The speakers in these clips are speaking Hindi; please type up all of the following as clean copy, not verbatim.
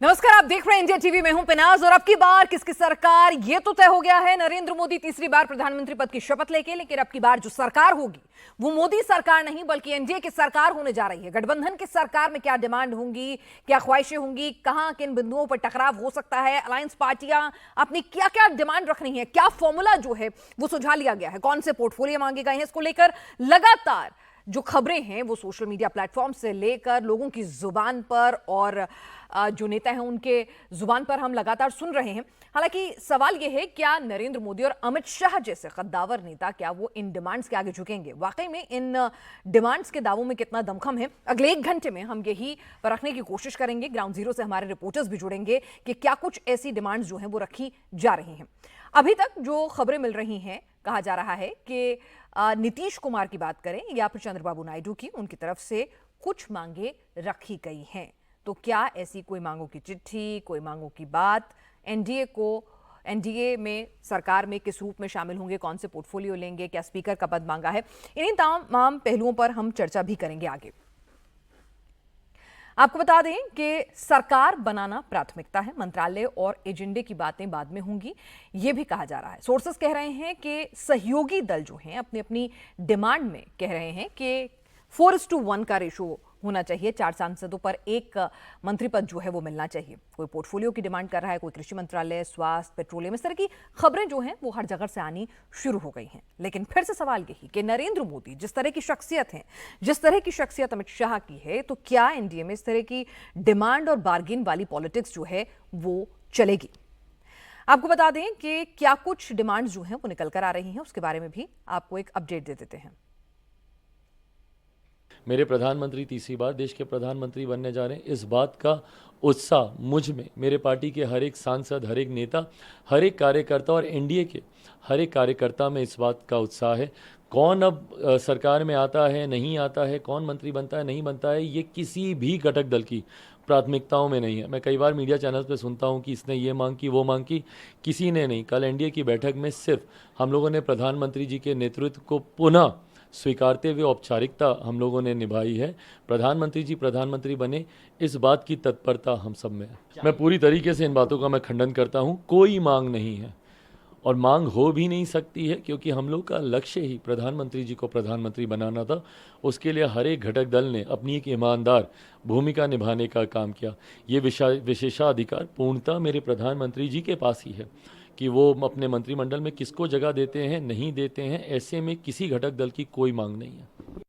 नमस्कार, आप देख रहे हैं इंडिया टीवी में हूं पिनाज। और अब की बार किसकी सरकार, ये तो तय हो गया है। नरेंद्र मोदी तीसरी बार प्रधानमंत्री पद की शपथ लेके, लेकिन अब की बार जो सरकार होगी वो मोदी सरकार नहीं बल्कि एनडीए की सरकार होने जा रही है। गठबंधन की सरकार में क्या डिमांड होंगी, क्या ख्वाहिशें होंगी, कहां किन बिंदुओं पर टकराव हो सकता है, अलायंस पार्टियां अपनी क्या क्या डिमांड रख रही है, क्या फॉर्मूला जो है वो सुझा लिया गया है, कौन से पोर्टफोलियो मांगे गए हैं, इसको लेकर लगातार जो खबरें हैं वो सोशल मीडिया प्लेटफॉर्म से लेकर लोगों की जुबान पर और जो नेता हैं उनके जुबान पर हम लगातार सुन रहे हैं। हालांकि सवाल यह है, क्या नरेंद्र मोदी और अमित शाह जैसे कद्दावर नेता क्या वो इन डिमांड्स के आगे झुकेंगे? वाकई में इन डिमांड्स के दावों में कितना दमखम है? अगले 1 घंटे में हम यही परखने की कोशिश करेंगे। ग्राउंड जीरो से हमारे रिपोर्टर्स भी जुड़ेंगे कि क्या कुछ ऐसी डिमांड्स जो हैं वो रखी जा रही हैं। अभी तक जो खबरें मिल रही हैं, कहा जा रहा है कि नीतीश कुमार की बात करें या फिर चंद्रबाबू नायडू की, उनकी तरफ से कुछ मांगे रखी गई हैं। तो क्या ऐसी कोई मांगों की चिट्ठी, कोई मांगों की बात, एनडीए में सरकार में किस रूप में शामिल होंगे, कौन से पोर्टफोलियो लेंगे, क्या स्पीकर का पद मांगा है, इन्हीं तमाम पहलुओं पर हम चर्चा भी करेंगे आगे। आपको बता दें कि सरकार बनाना प्राथमिकता है, मंत्रालय और एजेंडे की बातें बाद में होंगी, यह भी कहा जा रहा है। सोर्सेस कह रहे हैं कि सहयोगी दल जो हैं अपनी अपनी डिमांड में कह रहे हैं कि 4:1 का रेशो होना चाहिए, 4 सांसदों पर 1 मंत्री पद जो है वो मिलना चाहिए। कोई पोर्टफोलियो की डिमांड कर रहा है, कोई कृषि मंत्रालय, स्वास्थ्य, पेट्रोलियम, इस तरह की खबरें जो हैं वो हर जगह से आनी शुरू हो गई हैं। लेकिन फिर से सवाल यही कि नरेंद्र मोदी जिस तरह की शख्सियत है, जिस तरह की शख्सियत अमित शाह की है, तो क्या एनडीए में इस तरह की डिमांड और बार्गेन वाली पॉलिटिक्स जो है वो चलेगी? आपको बता दें कि क्या कुछ डिमांड्स जो हैं वो निकल कर आ रही हैं, उसके बारे में भी आपको एक अपडेट दे देते हैं। मेरे प्रधानमंत्री तीसरी बार देश के प्रधानमंत्री बनने जा रहे हैं, इस बात का उत्साह मुझ में, मेरे पार्टी के हर एक सांसद, हर एक नेता, हर एक कार्यकर्ता और एनडीए के हर एक कार्यकर्ता में इस बात का उत्साह है। कौन अब सरकार में आता है, नहीं आता है, कौन मंत्री बनता है, नहीं बनता है, ये किसी भी घटक दल की प्राथमिकताओं में नहीं है। मैं कई बार मीडिया चैनल पे सुनता हूँ कि इसने ये मांग की, वो मांग की, किसी ने नहीं। कल एनडीए की बैठक में सिर्फ हम लोगों ने प्रधानमंत्री जी के नेतृत्व को पुनः स्वीकारते हुए औपचारिकता हम लोगों ने निभाई है। प्रधानमंत्री जी प्रधानमंत्री बने, इस बात की तत्परता हम सब में है। मैं पूरी तरीके से इन बातों का मैं खंडन करता हूँ। कोई मांग नहीं है और मांग हो भी नहीं सकती है, क्योंकि हम लोग का लक्ष्य ही प्रधानमंत्री जी को प्रधानमंत्री बनाना था। उसके लिए हर एक घटक दल ने अपनी एक ईमानदार भूमिका निभाने का काम किया। ये विशेषाधिकार पूर्णतः मेरे प्रधानमंत्री जी के पास ही है कि वो अपने मंत्रिमंडल में किसको जगह देते हैं, नहीं देते हैं। ऐसे में किसी घटक दल की कोई मांग नहीं है।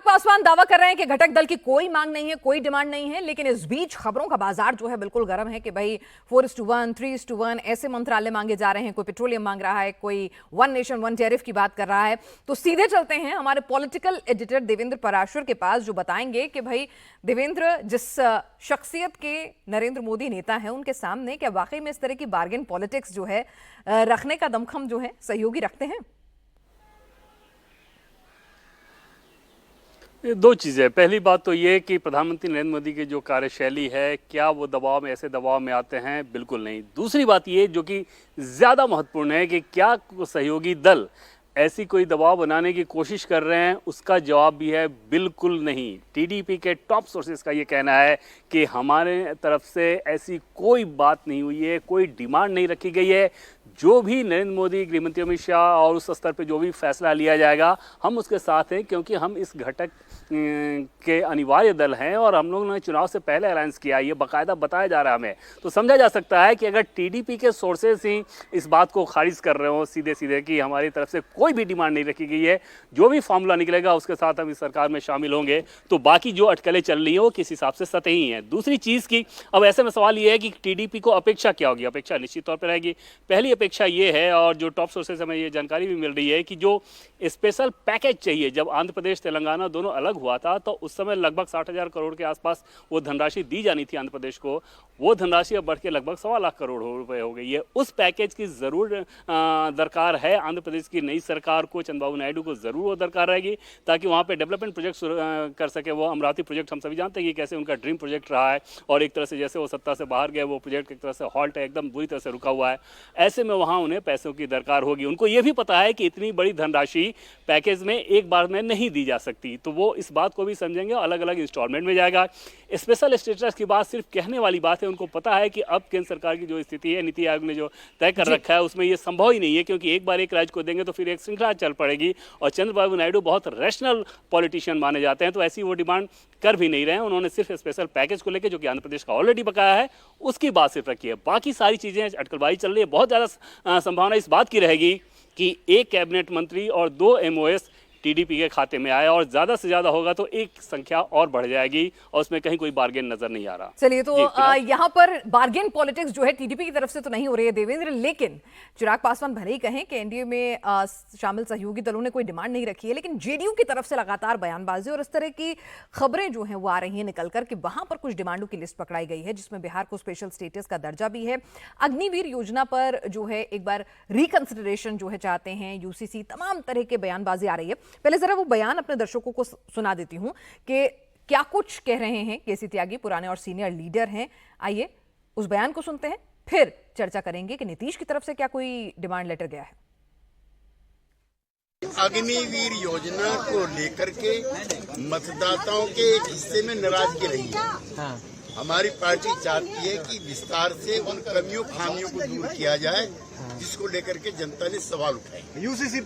पासवान दावा कर रहे हैं कि घटक दल की कोई मांग नहीं है, कोई डिमांड नहीं है, लेकिन इस बीच खबरों का बाजार जो है बिल्कुल गर्म है कि भाई 4:1, 3:1 ऐसे मंत्रालय मांगे जा रहे हैं। कोई पेट्रोलियम मांग रहा है, कोई 1 नेशन 1 टैरिफ की बात कर रहा है। तो सीधे चलते हैं हमारे पॉलिटिकल एडिटर देवेंद्र पराशर के पास, जो बताएंगे कि भाई देवेंद्र, जिस शख्सियत के नरेंद्र मोदी नेता है, उनके सामने क्या वाकई में इस तरह की बार्गेन पॉलिटिक्स जो है रखने का दमखम जो है सहयोगी रखते हैं? दो चीज़ें। पहली बात तो ये कि प्रधानमंत्री नरेंद्र मोदी की जो कार्यशैली है, क्या वो दबाव में, ऐसे दबाव में आते हैं? बिल्कुल नहीं। दूसरी बात ये जो कि ज़्यादा महत्वपूर्ण है कि क्या सहयोगी दल ऐसी कोई दबाव बनाने की कोशिश कर रहे हैं? उसका जवाब भी है बिल्कुल नहीं। टीडीपी के टॉप सोर्सेज का ये कहना है कि हमारे तरफ से ऐसी कोई बात नहीं हुई है, कोई डिमांड नहीं रखी गई है। जो भी नरेंद्र मोदी, गृहमंत्री अमित शाह और उस स्तर पे जो भी फैसला लिया जाएगा, हम उसके साथ हैं, क्योंकि हम इस घटक के अनिवार्य दल हैं और हम लोगों ने चुनाव से पहले अलायंस किया। ये बाकायदा बताया जा रहा है हमें। तो समझा जा सकता है कि अगर टीडीपी के सोर्सेज ही इस बात को खारिज कर रहे हो सीधे सीधे कि हमारी तरफ से कोई भी डिमांड नहीं रखी गई है, जो भी फॉर्मूला निकलेगा उसके साथ हम इस सरकार में शामिल होंगे, तो बाकी जो अटकलें चल रही हैं वो किस हिसाब से सतही हैं। दूसरी चीज़ की, अब ऐसे में सवाल ये है कि टीडीपी को अपेक्षा क्या होगी? अपेक्षा निश्चित तौर पर रहेगी। पहली अपेक्षा ये है, और जो टॉप सोर्सेज हमें ये जानकारी भी मिल रही है, कि जो स्पेशल पैकेज चाहिए, जब आंध्र प्रदेश तेलंगाना दोनों अलग हुआ था तो उस समय लगभग 60,000 करोड़ के आसपास वो धनराशि दी जानी थी आंध्र प्रदेश को। वो धनराशि अब बढ़ के लगभग 1.25 लाख करोड़ रुपए हो गई है। उस पैकेज की ज़रूर दरकार है आंध्र प्रदेश की नई सरकार को, चंद्रबाबू नायडू को ज़रूर वो दरकार रहेगी, ताकि वहाँ पे डेवलपमेंट प्रोजेक्ट कर सके। वो अमरावती प्रोजेक्ट हम सभी जानते हैं कि कैसे उनका ड्रीम प्रोजेक्ट रहा है, और एक तरह से जैसे वो सत्ता से बाहर गए, वो प्रोजेक्ट एक तरह से हॉल्ट है, एकदम बुरी तरह से रुका हुआ है। ऐसे में वहाँ उन्हें पैसों की दरकार होगी। उनको ये भी पता है कि इतनी बड़ी धनराशि पैकेज में एक बार में नहीं दी जा सकती, तो वो इस बात को भी समझेंगे, अलग अलग इंस्टॉलमेंट में जाएगा। स्पेशल स्टेटस की बात सिर्फ कहने वाली बात है। उनको पता है कि अब केंद्र सरकार की जो स्थिति है, नीति आयोग ने जो तय कर रखा है, उसमें ये संभव ही नहीं है, क्योंकि एक बार एक राज्य को देंगे तो फिर एक श्रृंखला चल पड़ेगी। और चंद्रबाबू नायडू बहुत रैशनल पॉलिटिशियन माने जाते हैं, तो ऐसी वो डिमांड कर भी नहीं रहे हैं। उन्होंने सिर्फ स्पेशल पैकेज को लेकर, जो कि आंध्र प्रदेश का ऑलरेडी बकाया है, उसकी बात सिर्फ रखी है। बाकी सारी चीज़ें अटकलबाजी चल रही है। बहुत ज़्यादा संभावना इस बात की रहेगी कि एक कैबिनेट मंत्री और 2 MOS टीडीपी के खाते में आया, और ज़्यादा से ज़्यादा होगा तो एक संख्या और बढ़ जाएगी, और उसमें कहीं कोई बार्गेन नजर नहीं आ रहा। चलिए, तो यहाँ पर बार्गेन पॉलिटिक्स जो है टीडीपी की तरफ से तो नहीं हो रही है देवेंद्र, लेकिन चिराग पासवान भले ही कहें कि एनडीए में शामिल सहयोगी दलों ने कोई डिमांड नहीं रखी है, लेकिन जेडीयू की तरफ से लगातार बयानबाजी और इस तरह की खबरें जो हैं वो आ रही हैं निकलकर कि वहां पर कुछ डिमांडों की लिस्ट पकड़ाई गई है, जिसमें बिहार को स्पेशल स्टेटस का दर्जा भी है। अग्निवीर योजना पर जो है एक बार रिकंसिडरेशन जो है चाहते हैं यूसीसी, तमाम तरह के बयानबाजी आ रही है। पहले जरा वो बयान अपने दर्शकों को सुना देती हूं कि क्या कुछ कह रहे हैं केसी त्यागी, पुराने और सीनियर लीडर हैं। आइए उस बयान को सुनते हैं, फिर चर्चा करेंगे कि नीतीश की तरफ से क्या कोई डिमांड लेटर गया है। अग्निवीर योजना को लेकर के मतदाताओं के एक हिस्से में नाराजगी रही है। हमारी पार्टी चाहती है कि विस्तार से उन कमियों खामियों को दूर किया जाए, जिसको लेकर के जनता ने सवाल उठाए। यूसीसी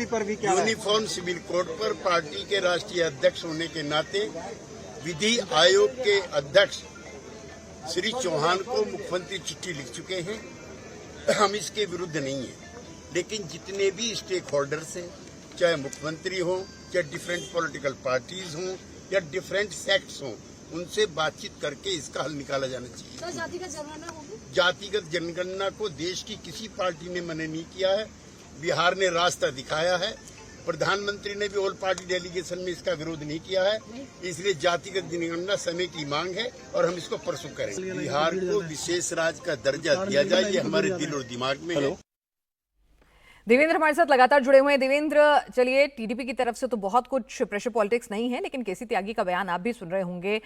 पर भी क्या यूनिफॉर्म सिविल कोड पर पार्टी के राष्ट्रीय अध्यक्ष होने के नाते विधि आयोग के अध्यक्ष श्री चौहान को मुख्यमंत्री चिट्ठी लिख चुके हैं। हम इसके विरुद्ध नहीं है, लेकिन जितने भी स्टेक होल्डर्स हैं, चाहे मुख्यमंत्री हो, चाहे डिफरेंट पॉलिटिकल पार्टीज हों या डिफरेंट सेक्ट्स हों, उनसे बातचीत करके इसका हल निकाला जाना चाहिए। तो जातिगत जनगणना होगी? जातिगत जनगणना को देश की किसी पार्टी ने मना नहीं किया है। बिहार ने रास्ता दिखाया है। प्रधानमंत्री ने भी ऑल पार्टी डेलीगेशन में इसका विरोध नहीं किया है। इसलिए जातिगत जनगणना समय की मांग है और हम इसको परसू करेंगे। बिहार को विशेष राज्य का दर्जा दिया जाए, ये हमारे दिल और दिमाग में है। देवेंद्र हमारे साथ लगातार जुड़े हुए हैं। देवेंद्र, चलिए, टीडीपी की तरफ से तो बहुत कुछ प्रेशर पॉलिटिक्स नहीं है, लेकिन केसी त्यागी का बयान आप भी सुन रहे होंगे।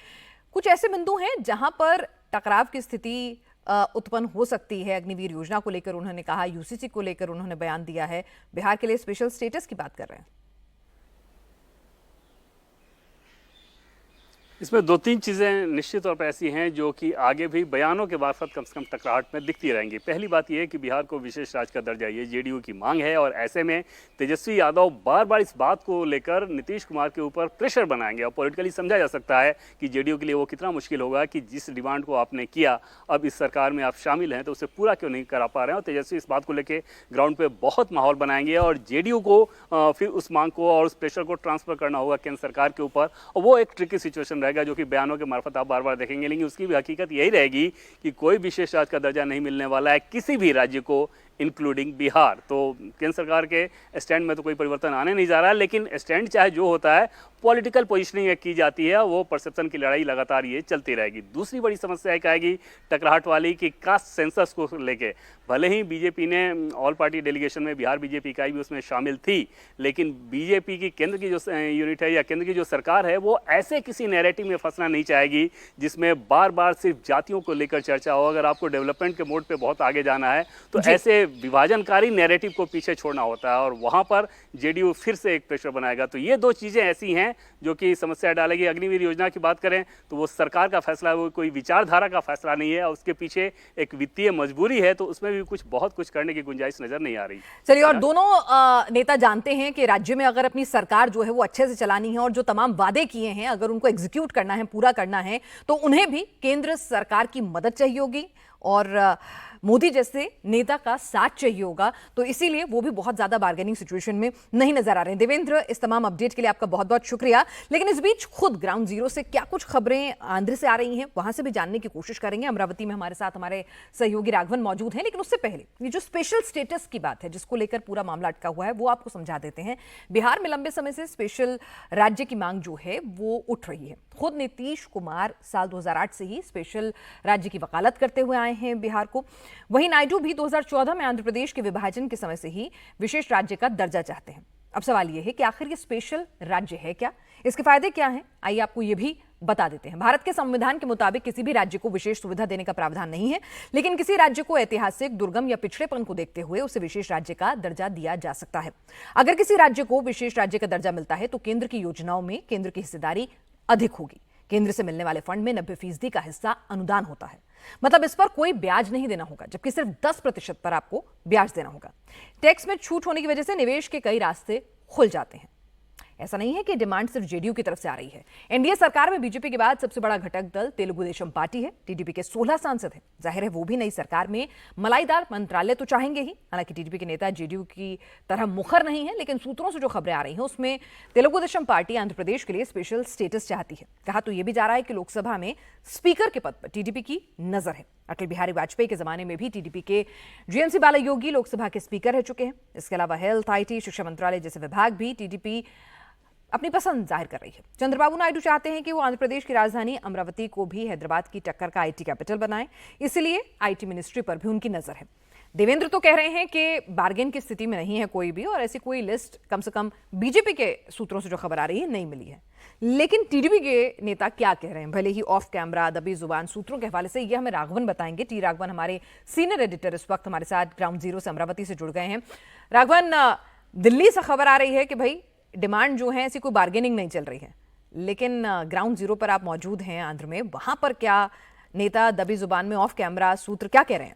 कुछ ऐसे बिंदु हैं जहां पर टकराव की स्थिति उत्पन्न हो सकती है। अग्निवीर योजना को लेकर उन्होंने कहा, यूसीसी को लेकर उन्होंने बयान दिया है, बिहार के लिए स्पेशल स्टेटस की बात कर रहे हैं। इसमें 2-3 चीज़ें निश्चित तौर पर ऐसी हैं जो कि आगे भी बयानों के मार्फत कम से कम टकराहट में दिखती रहेंगी। पहली बात यह है कि बिहार को विशेष राज्य का दर्जा ये जेडीयू की मांग है, और ऐसे में तेजस्वी यादव बार बार इस बात को लेकर नीतीश कुमार के ऊपर प्रेशर बनाएंगे। और पॉलिटिकली समझा जा सकता है कि जेडीयू के लिए वो कितना मुश्किल होगा कि जिस डिमांड को आपने किया, अब इस सरकार में आप शामिल हैं, तो उसे पूरा क्यों नहीं करा पा रहे हैं। और तेजस्वी इस बात को लेकर ग्राउंड पर बहुत माहौल बनाएंगे, और जेडीयू को फिर उस मांग को और उस प्रेशर को ट्रांसफर करना होगा केंद्र सरकार के ऊपर, और वो एक ट्रिकी सिचुएशन रहेगा जो कि बयानों के मार्फत आप बार बार देखेंगे। लेकिन उसकी भी हकीकत यही रहेगी कि कोई विशेष राज्य का दर्जा नहीं मिलने वाला है किसी भी राज्य को, इंक्लूडिंग बिहार। तो केंद्र सरकार के स्टैंड में तो कोई परिवर्तन आने नहीं जा रहा है, लेकिन स्टैंड चाहे जो होता है, पॉलिटिकल पोजीशनिंग की जाती है, वो परसेप्शन की लड़ाई लगातार ये चलती रहेगी। दूसरी बड़ी समस्या एक आएगी टकराहट वाली कि कास्ट सेंसस को लेके, भले ही बीजेपी ने ऑल पार्टी डेलीगेशन में बिहार बीजेपी इकाई भी उसमें शामिल थी, लेकिन बीजेपी की केंद्र की जो यूनिट है या केंद्र की जो सरकार है, वो ऐसे किसी नैरेटिव में फंसना नहीं चाहेगी जिसमें बार बार सिर्फ जातियों को लेकर चर्चा हो। अगर आपको डेवलपमेंट के मोड पे बहुत आगे जाना है तो ऐसे विभाजनकारी नैरेटिव को पीछे छोड़ना होता है, और वहां पर जेडीयू फिर से एक प्रेशर बनाएगा। तो ये 2 चीजें ऐसी हैं जो कि समस्या डालेगी। अग्निवीर योजना की बात करें तो वो सरकार का फैसला है, वो कोई विचारधारा का फैसला नहीं है, और उसके पीछे एक वित्तीय मजबूरी है, तो उसमें भी बहुत कुछ करने की गुंजाइश नजर नहीं आ रही। चलिए, और दोनों नेता जानते हैं कि राज्य में अगर अपनी सरकार जो है वो अच्छे से चलानी है और जो तमाम वादे किए हैं अगर उनको एग्जीक्यूट करना है, पूरा करना है, तो उन्हें भी केंद्र सरकार की मदद चाहिए होगी और मोदी जैसे नेता का साथ चाहिए होगा। तो इसीलिए वो भी बहुत ज्यादा बार्गेनिंग सिचुएशन में नहीं नजर आ रहे हैं। देवेंद्र, इस तमाम अपडेट के लिए आपका बहुत बहुत शुक्रिया। लेकिन इस बीच खुद ग्राउंड जीरो से क्या कुछ खबरें आंध्र से आ रही हैं, वहां से भी जानने की कोशिश करेंगे। अमरावती में हमारे साथ हमारे सहयोगी राघवन मौजूद हैं, लेकिन उससे पहले ये जो स्पेशल स्टेटस की बात है जिसको लेकर पूरा मामला अटका हुआ है, वो आपको समझा देते हैं। बिहार में लंबे समय से स्पेशल राज्य की मांग जो है वो उठ रही है। खुद नीतीश कुमार साल 2008 से ही स्पेशल राज्य की वकालत करते हुए आए हैं बिहार को। वहीं नायडू भी 2014 में आंध्र प्रदेश के विभाजन के समय से ही विशेष राज्य का दर्जा चाहते हैं। अब सवाल यह है कि आखिर ये स्पेशल राज्य है क्या, इसके फायदे क्या हैं, आइए आपको ये भी बता देते हैं। भारत के संविधान के मुताबिक किसी भी राज्य को विशेष सुविधा देने का प्रावधान नहीं है, लेकिन किसी राज्य को ऐतिहासिक, दुर्गम या पिछड़ेपन को देखते हुए उसे विशेष राज्य का दर्जा दिया जा सकता है। अगर किसी राज्य को विशेष राज्य का दर्जा मिलता है तो केंद्र की योजनाओं में केंद्र की हिस्सेदारी अधिक होगी। केंद्र से मिलने वाले फंड में 90% का हिस्सा अनुदान होता है। मतलब इस पर कोई ब्याज नहीं देना होगा, जबकि सिर्फ 10% पर आपको ब्याज देना होगा। टैक्स में छूट होने की वजह से निवेश के कई रास्ते खुल जाते हैं। ऐसा नहीं है कि डिमांड सिर्फ जेडीयू की तरफ से आ रही है। एनडीए सरकार में बीजेपी के बाद सबसे बड़ा घटक दल तेलुगु देशम पार्टी है। टीडीपी के 16 सांसद हैं। जाहिर है वो भी नई सरकार में मलाईदार मंत्रालय तो चाहेंगे ही। हालांकि टीडीपी के नेता जेडीयू की तरह मुखर नहीं है, लेकिन सूत्रों से जो खबरें आ रही हैं उसमें तेलुगु देशम पार्टी आंध्र प्रदेश के लिए स्पेशल स्टेटस चाहती है। कहा तो यह भी जा रहा है कि लोकसभा में स्पीकर के पद पर टीडीपी की नजर है। अटल बिहारी वाजपेयी के जमाने में भी टीडीपी के जीएमसी बालायोगी लोकसभा के स्पीकर रह चुके हैं। इसके अलावा हेल्थ, आईटी, शिक्षा मंत्रालय जैसे विभाग भी टीडीपी अपनी पसंद जाहिर कर रही है। चंद्रबाबू नायडू चाहते हैं कि वो आंध्र प्रदेश की राजधानी अमरावती को भी हैदराबाद की टक्कर का आईटी कैपिटल बनाएं, इसलिए आईटी मिनिस्ट्री पर भी उनकी नजर है। देवेंद्र तो कह रहे हैं कि बार्गेन की स्थिति में नहीं है कोई भी, और ऐसी कोई लिस्ट कम से कम बीजेपी के सूत्रों से जो खबर आ रही है नहीं मिली है। लेकिन टीडीपी के नेता क्या कह रहे हैं, भले ही ऑफ कैमरा दबी जुबान सूत्रों के हवाले से, यह हमें राघवन बताएंगे। टी राघवन हमारे सीनियर एडिटर इस वक्त हमारे साथ ग्राउंड जीरो से अमरावती से जुड़ गए हैं। राघवन, दिल्ली से खबर आ रही है कि भाई डिमांड जो है ऐसी कोई बार्गेनिंग नहीं चल रही है, लेकिन ग्राउंड जीरो पर आप मौजूद हैं आंध्र में, वहां पर क्या नेता दबी जुबान में ऑफ कैमरा सूत्र क्या कह रहे हैं?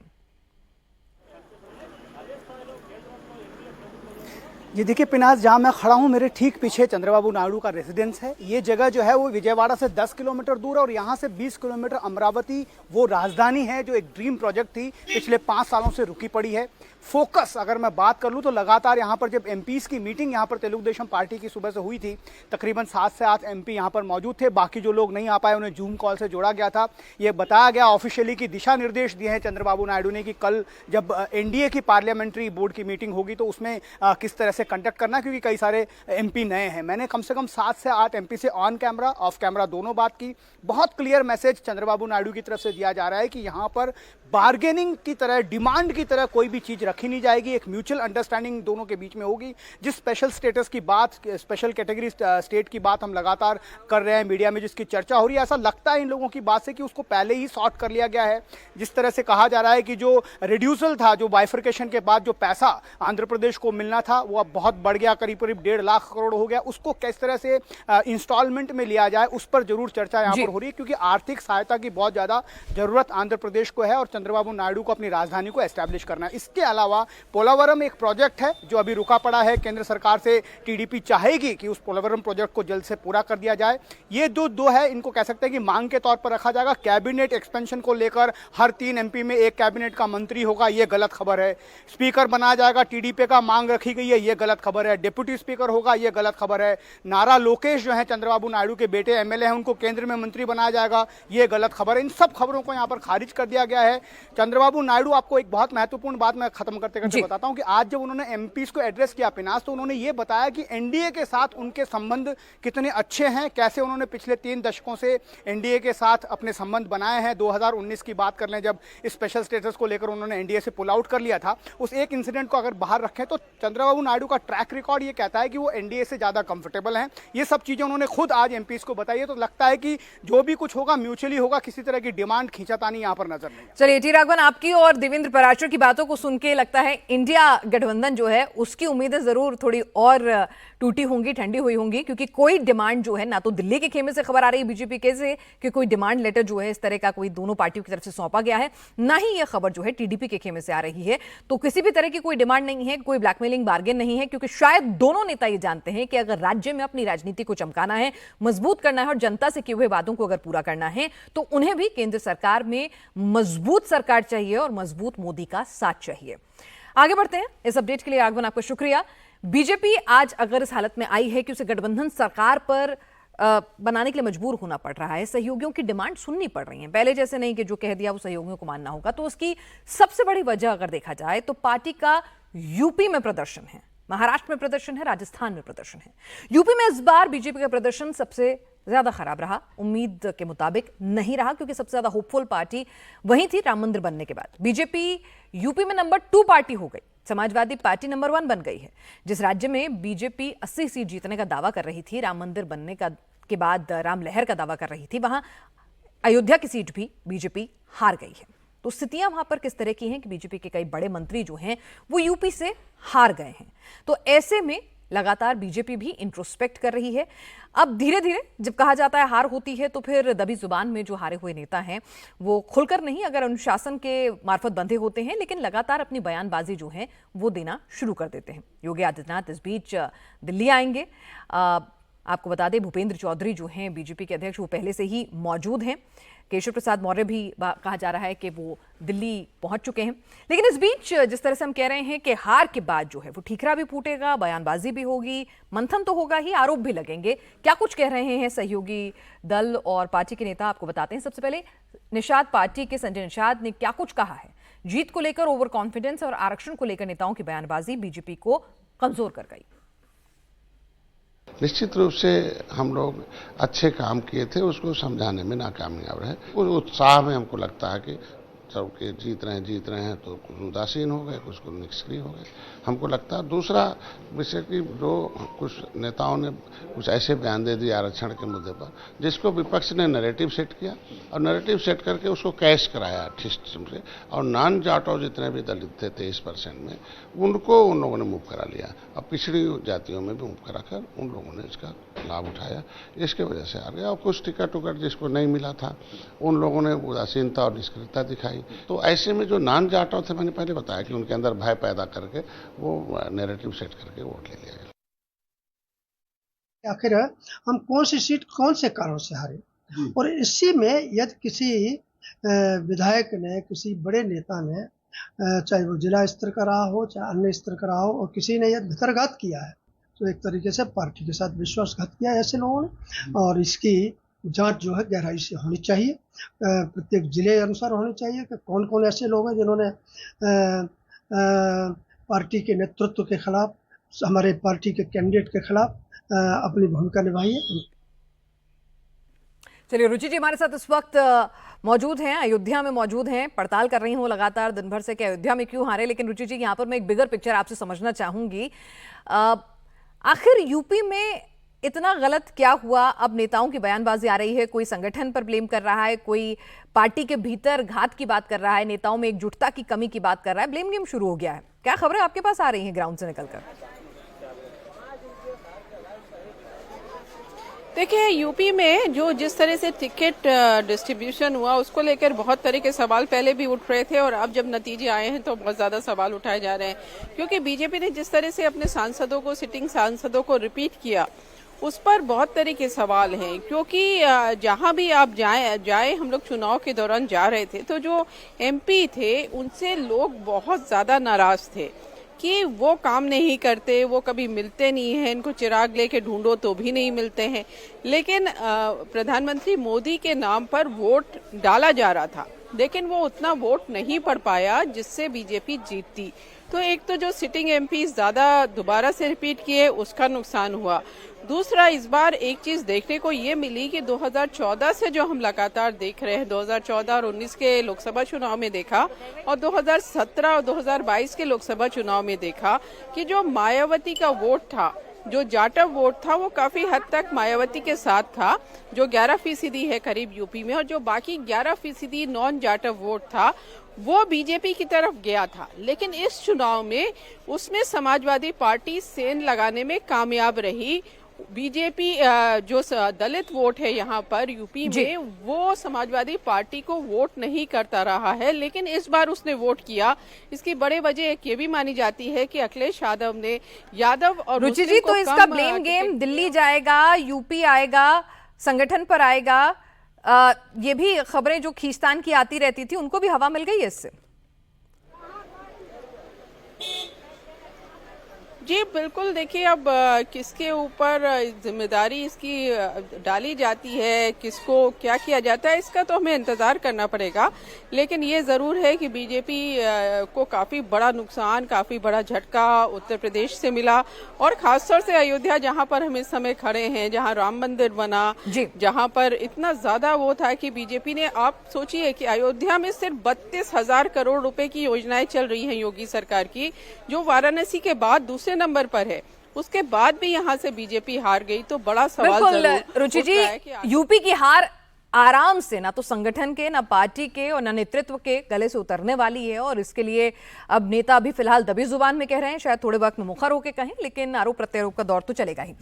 ये देखिए पिनाज, जहाँ मैं खड़ा हूँ मेरे ठीक पीछे चंद्रबाबू नायडू का रेजिडेंस है। ये जगह जो है वो विजयवाड़ा से 10 किलोमीटर दूर है और यहाँ से 20 किलोमीटर अमरावती वो राजधानी है जो एक ड्रीम प्रोजेक्ट थी, पिछले 5 सालों से रुकी पड़ी है। फोकस अगर मैं बात कर लूँ तो लगातार यहाँ पर जब एमपीज की मीटिंग यहाँ पर तेलुगु देशम पार्टी की सुबह से हुई थी, तकरीबन 7 से 8 एमपी यहाँ पर मौजूद थे। बाकी जो लोग नहीं आ पाए उन्हें जूम कॉल से जोड़ा गया था। ये बताया गया ऑफिशियली कि दिशा निर्देश दिए हैं चंद्रबाबू नायडू ने कि कल जब एनडीए की पार्लियामेंट्री बोर्ड की मीटिंग होगी तो उसमें किस तरह से कंडक्ट करना, क्योंकि कई सारे एमपी नए हैं। मैंने कम से कम 7 से 8 एमपी से ऑन कैमरा ऑफ कैमरा दोनों बात की। बहुत क्लियर मैसेज चंद्रबाबू नायडू की तरफ से दिया जा रहा है कि यहाँ पर बार्गेनिंग की तरह, डिमांड की तरह कोई भी चीज रखी नहीं जाएगी। एक म्यूचुअल अंडरस्टैंडिंग दोनों के बीच में होगी। जिस स्पेशल स्टेटस की बात, स्पेशल कैटेगरी स्टेट की बात हम लगातार कर रहे हैं मीडिया में, जिसकी चर्चा हो रही है, ऐसा लगता है इन लोगों की बात से कि उसको पहले ही सॉर्ट कर लिया गया है। जिस तरह से कहा जा रहा है कि जो रिड्यूसल था, जो बाइफर्केशन के बाद जो पैसा आंध्र प्रदेश को मिलना था वो अब बहुत बढ़ गया, करीब करीब 1.5 लाख करोड़ हो गया। उसको किस तरह से इंस्टॉलमेंट में लिया जाए उस पर जरूर चर्चा यहाँ पर हो रही है, क्योंकि आर्थिक सहायता की बहुत ज्यादा जरूरत आंध्र प्रदेश को है और चंद्रबाबू नायडू को अपनी राजधानी को एस्टैब्लिश करना है। इसके अलावा पोलावरम एक प्रोजेक्ट है जो अभी रुका पड़ा है। केंद्र सरकार से टीडीपी चाहेगी कि उस पोलावरम प्रोजेक्ट को जल्द से पूरा कर दिया जाए। ये दो है, इनको कह सकते हैं कि मांग के तौर पर रखा जाएगा। कैबिनेट एक्सपेंशन को लेकर हर 3 एमपी में एक कैबिनेट का मंत्री होगा, ये गलत खबर है। स्पीकर बनाया जाएगा, टीडीपी का मांग रखी गई है, ये गलत खबर है। डिप्टी स्पीकर होगा, ये गलत खबर है। नारा लोकेश जो है चंद्रबाबू नायडू के बेटे एमएलए हैं, उनको केंद्र में मंत्री बनाया जाएगा, ये गलत खबर है। इन सब खबरों को यहाँ पर खारिज कर दिया गया है। चंद्रबाबू नायडू, आपको एक बहुत महत्वपूर्ण बात मैं खत्म करते करते बताता हूं कि आज जब उन्होंने एमपीज को एड्रेस किया पिनास, तो उन्होंने ये बताया कि एनडीए के साथ उनके संबंध कितने अच्छे हैं, कैसे उन्होंने पिछले 3 दशकों से एनडीए के साथ अपने संबंध बनाए हैं। 2019 की बात कर लें, जब स्पेशल स्टेटस को लेकर उन्होंने एनडीए से पुल आउट कर लिया था, उस एक इंसिडेंट को अगर बाहर रखें तो चंद्रबाबू नायडू का ट्रैक रिकॉर्ड ये कहता है कि वो एनडीए से ज्यादा कंफर्टेबल हैं। ये सब चीजें उन्होंने खुद आज एमपीज को बताई है। तो लगता है कि जो भी कुछ होगा म्यूचुअली होगा, किसी तरह की डिमांड खींचातानी यहाँ पर नजर नहीं। चलिए टी राघवन, आपकी और देवेंद्र पराशर की बातों को सुन के लगता है इंडिया गठबंधन जो है उसकी उम्मीदें जरूर थोड़ी और टूटी होंगी, ठंडी हुई होंगी, क्योंकि कोई डिमांड जो है, ना तो दिल्ली के खेमे से खबर आ रही है बीजेपी के से कि कोई डिमांड लेटर जो है इस तरह का कोई दोनों पार्टियों की तरफ से सौंपा गया है, ना ही यह खबर जो है टीडीपी के खेमे से आ रही है। तो किसी भी तरह की कोई डिमांड नहीं है, कोई ब्लैकमेलिंग बार्गेन नहीं है, क्योंकि शायद दोनों नेता ये जानते हैं कि अगर राज्य में अपनी राजनीति को चमकाना है, मजबूत करना है और जनता से किए हुए वादों को अगर पूरा करना है, तो उन्हें भी केंद्र सरकार में मजबूत सरकार चाहिए और मजबूत मोदी का साथ चाहिए। आगे बढ़ते हैं। इस अपडेट के लिए राघवन आपका शुक्रिया। बीजेपी आज अगर इस हालत में आई है कि उसे गठबंधन सरकार पर बनाने के लिए मजबूर होना पड़ रहा है, सहयोगियों की डिमांड सुननी पड़ रही है, पहले जैसे नहीं कि जो कह दिया वो सहयोगियों को मानना होगा, तो उसकी सबसे बड़ी वजह अगर देखा जाए तो पार्टी का यूपी में प्रदर्शन है, महाराष्ट्र में प्रदर्शन है, राजस्थान में प्रदर्शन है। यूपी में इस बार बीजेपी का प्रदर्शन सबसे ज्यादा खराब रहा, उम्मीद के मुताबिक नहीं रहा, क्योंकि सबसे ज्यादा होपफुल पार्टी वही थी राम मंदिर बनने के बाद। बीजेपी यूपी में नंबर 2 पार्टी हो गई, समाजवादी पार्टी नंबर 1 बन गई है। जिस राज्य में बीजेपी 80 सीट जीतने का दावा कर रही थी, राम मंदिर बनने के बाद राम लहर का दावा कर रही थी, वहां अयोध्या की सीट भी बीजेपी हार गई है। तो स्थितियां वहां पर किस तरह की हैं कि बीजेपी के कई बड़े मंत्री जो हैं वो यूपी से हार गए हैं। तो ऐसे में लगातार बीजेपी भी इंट्रोस्पेक्ट कर रही है। अब धीरे धीरे जब कहा जाता है हार होती है तो फिर दबी जुबान में जो हारे हुए नेता हैं वो खुलकर नहीं, अगर अनुशासन के मार्फत बंधे होते हैं, लेकिन लगातार अपनी बयानबाजी जो है वो देना शुरू कर देते हैं। योगी आदित्यनाथ इस बीच दिल्ली आएंगे। आपको बता दें भूपेंद्र चौधरी जो हैं बीजेपी के अध्यक्ष वो पहले से ही मौजूद हैं। केशव प्रसाद मौर्य भी कहा जा रहा है कि वो दिल्ली पहुंच चुके हैं। लेकिन इस बीच जिस तरह से हम कह रहे हैं कि हार के बाद जो है वो ठीकरा भी फूटेगा, बयानबाजी भी होगी, मंथन तो होगा ही, आरोप भी लगेंगे। क्या कुछ कह रहे हैं सहयोगी दल और पार्टी के नेता, आपको बताते हैं। सबसे पहले निषाद पार्टी के संजय निषाद ने क्या कुछ कहा है। जीत को लेकर ओवर कॉन्फिडेंस और आरक्षण को लेकर नेताओं की बयानबाजी बीजेपी को कमजोर कर गई। निश्चित रूप से हम लोग अच्छे काम किए थे, उसको समझाने में नाकामयाब रहे। उस उत्साह में हमको लगता है कि सबके जीत रहे हैं तो कुछ उदासीन हो गए, कुछ निष्क्रिय हो गए, हमको लगता है। दूसरा विषय कि जो कुछ नेताओं ने कुछ ऐसे बयान दे दिए आरक्षण के मुद्दे पर जिसको विपक्ष ने नैरेटिव सेट किया और नैरेटिव सेट करके उसको कैश कराया सिस्टम से, और नॉन जाटो जितने भी दलित थे 23% में उनको उन लोगों ने मूव करा लिया और पिछड़ी जातियों में भी मूव कराकर उन लोगों ने इसका लाभ उठाया। इसके वजह से आ गया। और कुछ टिकट उकट जिसको नहीं मिला था उन लोगों ने उदासीनता और निष्क्रियता दिखाई। तो ऐसे में जो नॉन जाटो थे, मैंने पहले बताया कि उनके अंदर भय पैदा करके वो नैरेटिव सेट करके वोट ले लिया गया। आखिर हम कौन सी सीट कौन से कारण से हारे, और इसी में यदि किसी विधायक ने, किसी बड़े नेता ने, चाहे वो जिला स्तर का रहा हो चाहे अन्य स्तर का रहा हो, और किसी ने यदि भितरघात किया है तो एक तरीके से पार्टी के साथ विश्वासघात किया है ऐसे लोगों ने। और इसकी जांच जो है गहराई से होनी चाहिए, प्रत्येक जिले अनुसार होनी चाहिए कि कौन कौन ऐसे लोग हैं जिन्होंने पार्टी के नेतृत्व के खिलाफ, हमारे पार्टी के कैंडिडेट के खिलाफ अपनी भूमिका निभाई है। चलिए रुचि जी हमारे साथ इस वक्त मौजूद हैं, अयोध्या में मौजूद हैं, पड़ताल कर रही हूँ लगातार दिन भर से कि अयोध्या में क्यों हारे। लेकिन रुचि जी यहाँ पर मैं एक बिगर पिक्चर आपसे समझना चाहूंगी। आखिर यूपी में इतना गलत क्या हुआ? अब नेताओं की बयानबाजी आ रही है, कोई संगठन पर ब्लेम कर रहा है, कोई पार्टी के भीतर घात की बात कर रहा है, नेताओं में एकजुटता की कमी की बात कर रहा है, ब्लेम गेम शुरू हो गया है। क्या खबरें आपके पास आ रही हैं ग्राउंड से निकलकर? देखिए यूपी में जो जिस तरह से टिकट डिस्ट्रीब्यूशन हुआ उसको लेकर बहुत तरह के सवाल पहले भी उठ रहे थे, और अब जब नतीजे आए हैं तो बहुत ज्यादा सवाल उठाए जा रहे हैं। क्योंकि बीजेपी ने जिस तरह से अपने सांसदों को, सिटिंग सांसदों को रिपीट किया, उस पर बहुत तरह के सवाल हैं। क्योंकि जहां भी आप जाए हम लोग चुनाव के दौरान जा रहे थे तो जो एमपी थे उनसे लोग बहुत ज्यादा नाराज थे कि वो काम नहीं करते, वो कभी मिलते नहीं हैं, इनको चिराग लेके ढूंढो तो भी नहीं मिलते हैं। लेकिन प्रधानमंत्री मोदी के नाम पर वोट डाला जा रहा था, लेकिन वो उतना वोट नहीं पड़ पाया जिससे बीजेपी जीतती। तो एक तो जो सिटिंग एमपी ज्यादा दोबारा से रिपीट किए उसका नुकसान हुआ। दूसरा, इस बार एक चीज देखने को ये मिली कि 2014 से जो हम लगातार देख रहे हैं, 2014 और 19 के लोकसभा चुनाव में देखा और 2017 और 2022 के लोकसभा चुनाव में देखा कि जो मायावती का वोट था, जो जाटव वोट था, वो काफी हद तक मायावती के साथ था, जो 11% है करीब यूपी में, और जो बाकी 11% नॉन जाटव वोट था वो बीजेपी की तरफ गया था। लेकिन इस चुनाव में उसमें समाजवादी पार्टी सेंध लगाने में कामयाब रही। बीजेपी जो दलित वोट है यहाँ पर यूपी में, वो समाजवादी पार्टी को वोट नहीं करता रहा है, लेकिन इस बार उसने वोट किया। इसकी बड़ी वजह एक ये भी मानी जाती है कि अखिलेश यादव और रुचि जी, तो इसका ब्लेम गेम दिल्ली जाएगा, यूपी आएगा, संगठन पर आएगा, ये भी खबरें जो खींचतान की आती रहती थी उनको भी हवा मिल गई है इससे? जी बिल्कुल। देखिए अब किसके ऊपर जिम्मेदारी इसकी डाली जाती है, किसको क्या किया जाता है, इसका तो हमें इंतजार करना पड़ेगा। लेकिन ये जरूर है कि बीजेपी को काफी बड़ा नुकसान, काफी बड़ा झटका उत्तर प्रदेश से मिला, और खासतौर से अयोध्या जहां पर हम इस समय खड़े हैं, जहां राम मंदिर बना, जहां पर इतना ज्यादा वो था कि बीजेपी ने, आप सोचिए कि अयोध्या में सिर्फ 32,000 करोड़ रुपए की योजनाएं चल रही हैं योगी सरकार की, जो वाराणसी के बाद दूसरे नंबर पर है, उसके बाद भी यहां से बीजेपी हार गई। तो बड़ा सवाल जरूर रुचि जी, यूपी की हार आराम से ना तो संगठन के, ना पार्टी के और ना नेतृत्व के गले से उतरने वाली है। और इसके लिए अब नेता अभी फिलहाल दबी जुबान में कह रहे हैं, शायद थोड़े वक्त में मुखर होकर कहें, लेकिन आरोप प्रत्यारोप का दौर तो चलेगा ही।